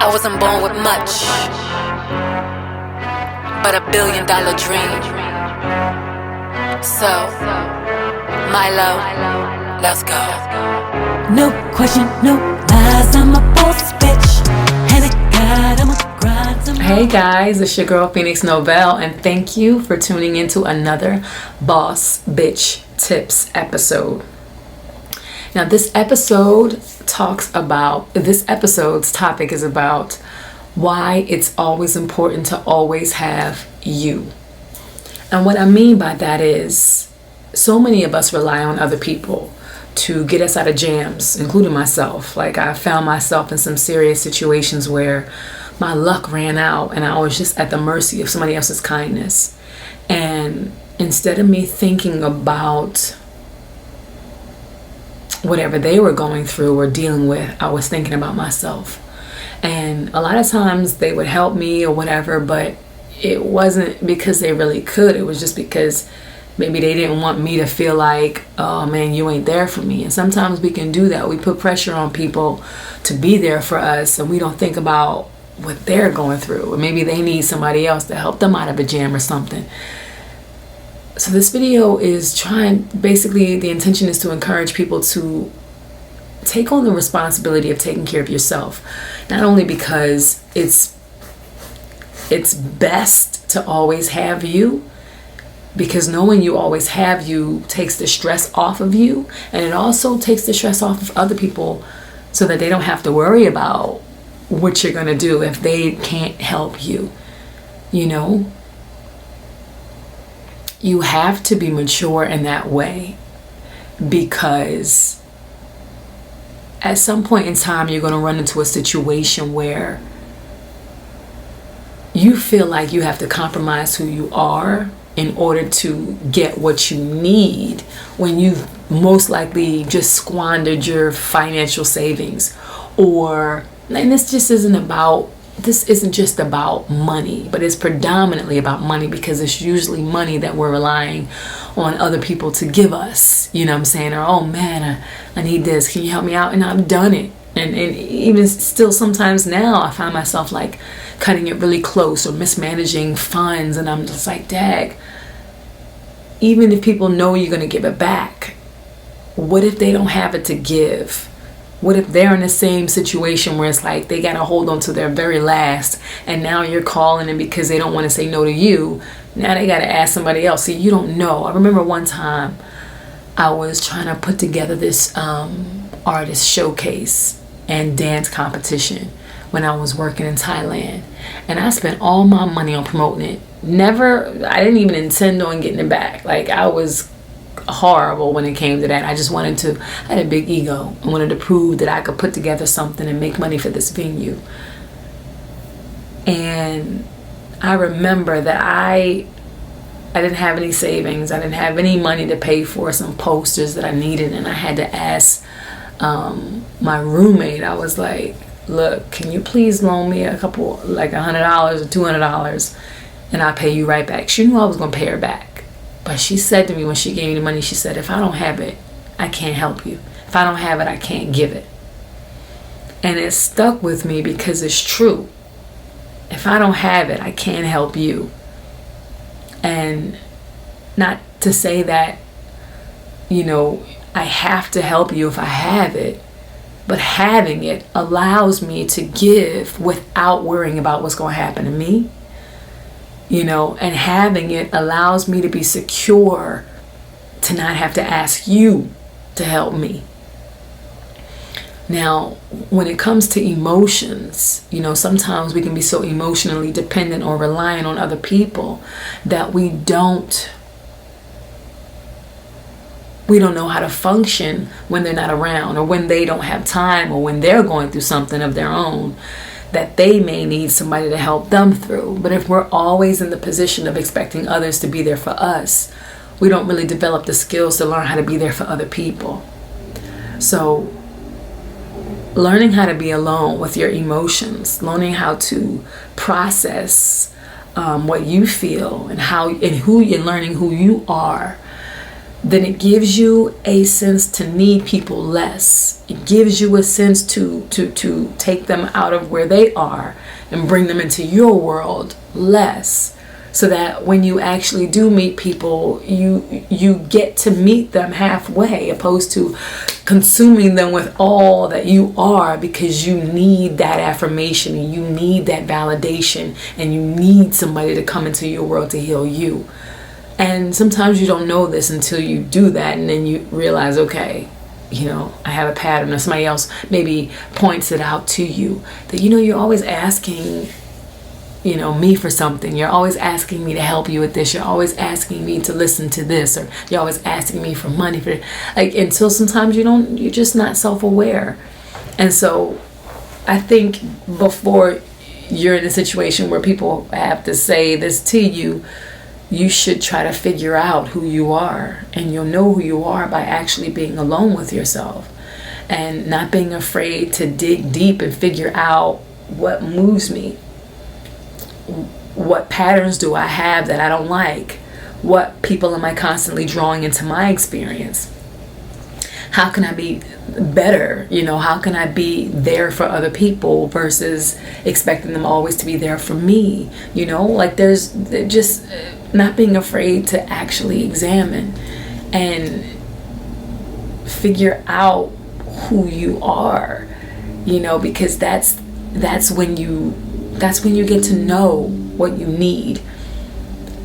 I wasn't born with much, but $1 billion dream. So, Milo, let's go. No question, no lies, I'm a boss bitch. And I got, I'm a grind. Hey guys, it's your girl Phoenix Novell, and thank you for tuning into another Boss Bitch Tips episode. Now this episode's topic is about why it's always important to always have you. And what I mean by that is, so many of us rely on other people to get us out of jams, including myself. Like, I found myself in some serious situations where my luck ran out and I was just at the mercy of somebody else's kindness. And instead of me thinking about whatever they were going through or dealing with, I was thinking about myself. And a lot of times they would help me or whatever, but it wasn't because they really could. It was just because maybe they didn't want me to feel like, oh man, you ain't there for me. And sometimes we can do that. We put pressure on people to be there for us, and we don't think about what they're going through. Or maybe they need somebody else to help them out of a jam or something. So this video is basically the intention is to encourage people to take on the responsibility of taking care of yourself. Not only because it's best to always have you, because knowing you always have you takes the stress off of you, and it also takes the stress off of other people so that they don't have to worry about what you're going to do if they can't help you. You know, you have to be mature in that way, because at some point in time you're going to run into a situation where you feel like you have to compromise who you are in order to get what you need, when you've most likely just squandered your financial savings. And this isn't just about money, but it's predominantly about money, because it's usually money that we're relying on other people to give us. You know what I'm saying? Or, oh man, I need this, can you help me out? And I've done it. And even still, sometimes now I find myself like cutting it really close or mismanaging funds, and I'm just like, dag, even if people know you're going to give it back, what if they don't have it to give? What if they're in the same situation where it's like they got to hold on to their very last, and now you're calling them because they don't want to say no to you? Now they got to ask somebody else. See, you don't know. I remember one time I was trying to put together this artist showcase and dance competition when I was working in Thailand, and I spent all my money on promoting it. I didn't even intend on getting it back. Like, I was horrible when it came to that. I had a big ego. I wanted to prove that I could put together something and make money for this venue. And I remember that I didn't have any savings. I didn't have any money to pay for some posters that I needed, and I had to ask my roommate. I was like, look, can you please loan me a couple, like $100 or $200, and I'll pay you right back. She knew I was going to pay her back. But she said to me when she gave me the money, she said, if I don't have it, I can't help you. If I don't have it, I can't give it. And it stuck with me because it's true. If I don't have it, I can't help you. And not to say that, you know, I have to help you if I have it, but having it allows me to give without worrying about what's going to happen to me. You know, and having it allows me to be secure, to not have to ask you to help me. Now, when it comes to emotions, you know, sometimes we can be so emotionally dependent or reliant on other people that we don't know how to function when they're not around, or when they don't have time, or when they're going through something of their own that they may need somebody to help them through. But if we're always in the position of expecting others to be there for us, we don't really develop the skills to learn how to be there for other people. So learning how to be alone with your emotions, learning how to process what you feel, and learning who you are, then it gives you a sense to need people less. It gives you a sense to take them out of where they are and bring them into your world less. So that when you actually do meet people, you get to meet them halfway, opposed to consuming them with all that you are, because you need that affirmation and you need that validation and you need somebody to come into your world to heal you. And sometimes you don't know this until you do that, and then you realize, okay, I have a pattern, or somebody else maybe points it out to you that, you're always asking me for something. You're always asking me to help you with this. You're always asking me to listen to this, or you're always asking me for money for until sometimes you're just not self-aware. And so I think before you're in a situation where people have to say this to you, you should try to figure out who you are, and you'll know who you are by actually being alone with yourself and not being afraid to dig deep and figure out what moves me. What patterns do I have that I don't like? What people am I constantly drawing into my experience? How can I be better? How can I be there for other people versus expecting them always to be there for me? There's just not being afraid to actually examine and figure out who you are, because that's when you get to know what you need.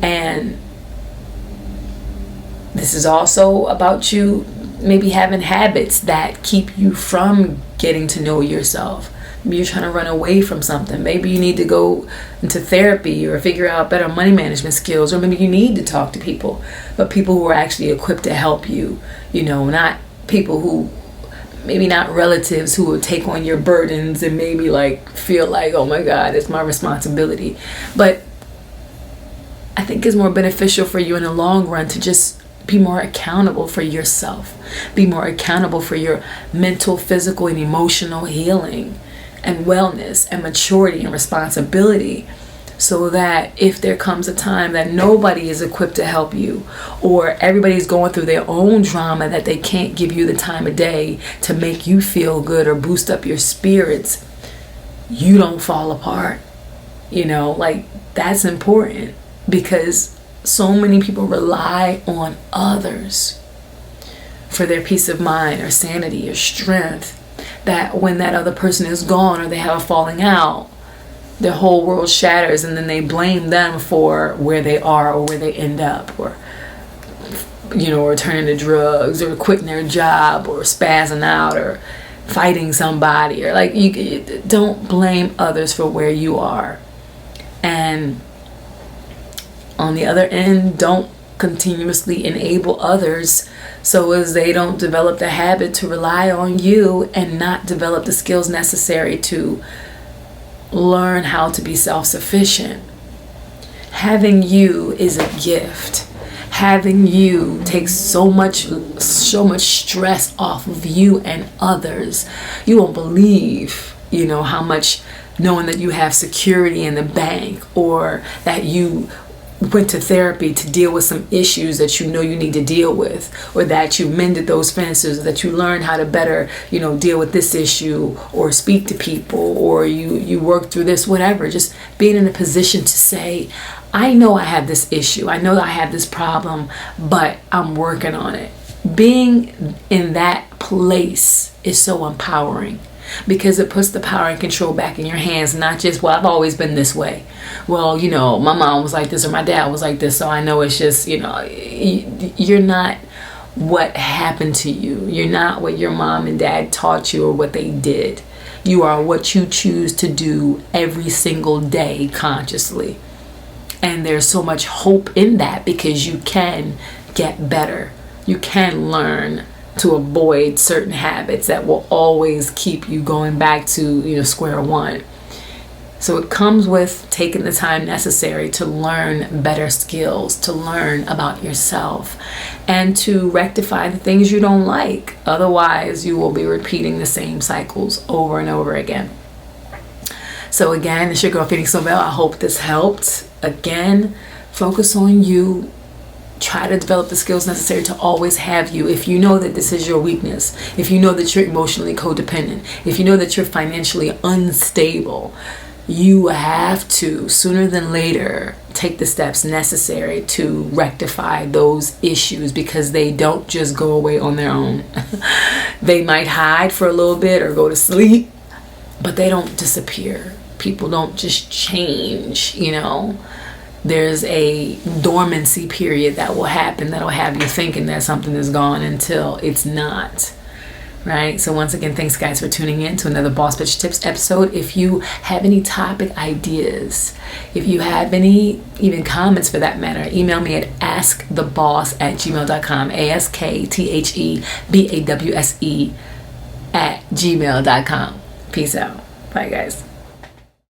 And this is also about you maybe having habits that keep you from getting to know yourself. Maybe you're trying to run away from something. Maybe you need to go into therapy or figure out better money management skills, or maybe you need to talk to people, but people who are actually equipped to help you, not people who, maybe not relatives who will take on your burdens and maybe feel like, oh my God, it's my responsibility. But I think it's more beneficial for you in the long run to just be more accountable for yourself. Be more accountable for your mental, physical, and emotional healing and wellness and maturity and responsibility, so that if there comes a time that nobody is equipped to help you, or everybody's going through their own drama that they can't give you the time of day to make you feel good or boost up your spirits, you don't fall apart. That's important, because so many people rely on others for their peace of mind or sanity or strength, that when that other person is gone or they have a falling out, their whole world shatters, and then they blame them for where they are or where they end up, or or turning to drugs, or quitting their job, or spazzing out, or fighting somebody, or you don't blame others for where you are. And on the other end, don't continuously enable others so as they don't develop the habit to rely on you and not develop the skills necessary to learn how to be self-sufficient. Having you is a gift. Having you takes so much stress off of you and others. You won't believe, how much, knowing that you have security in the bank, or that you went to therapy to deal with some issues that you need to deal with, or that you mended those fences, or that you learned how to better, deal with this issue, or speak to people, or you work through this, whatever. Just being in a position to say, I know I have this issue, I know I have this problem, but I'm working on it. Being in that place is so empowering, because it puts the power and control back in your hands, not just, well, I've always been this way. Well, my mom was like this, or my dad was like this, so I know it's just, you're not what happened to you. You're not what your mom and dad taught you or what they did. You are what you choose to do every single day consciously. And there's so much hope in that, because you can get better. You can learn to avoid certain habits that will always keep you going back to square one. So it comes with taking the time necessary to learn better skills, to learn about yourself, and to rectify the things you don't like. Otherwise, you will be repeating the same cycles over and over again. So again, it's your girl Phoenix Novell. I hope this helped. Again, focus on you. try to develop the skills necessary to always have you. If you know that this is your weakness, if you know that you're emotionally codependent, if you know that you're financially unstable, you have to, sooner than later, take the steps necessary to rectify those issues, because they don't just go away on their own. They might hide for a little bit or go to sleep, but they don't disappear. People don't just change, you know. There's a dormancy period that will happen that'll have you thinking that something is gone until it's not. Right? So once again, thanks guys for tuning in to another Boss Bitch Tips episode. If you have any topic ideas, if you have any even comments for that matter, email me at askthebaws@gmail.com, ASKTHEBAWSE @gmail.com. Peace out. Bye guys.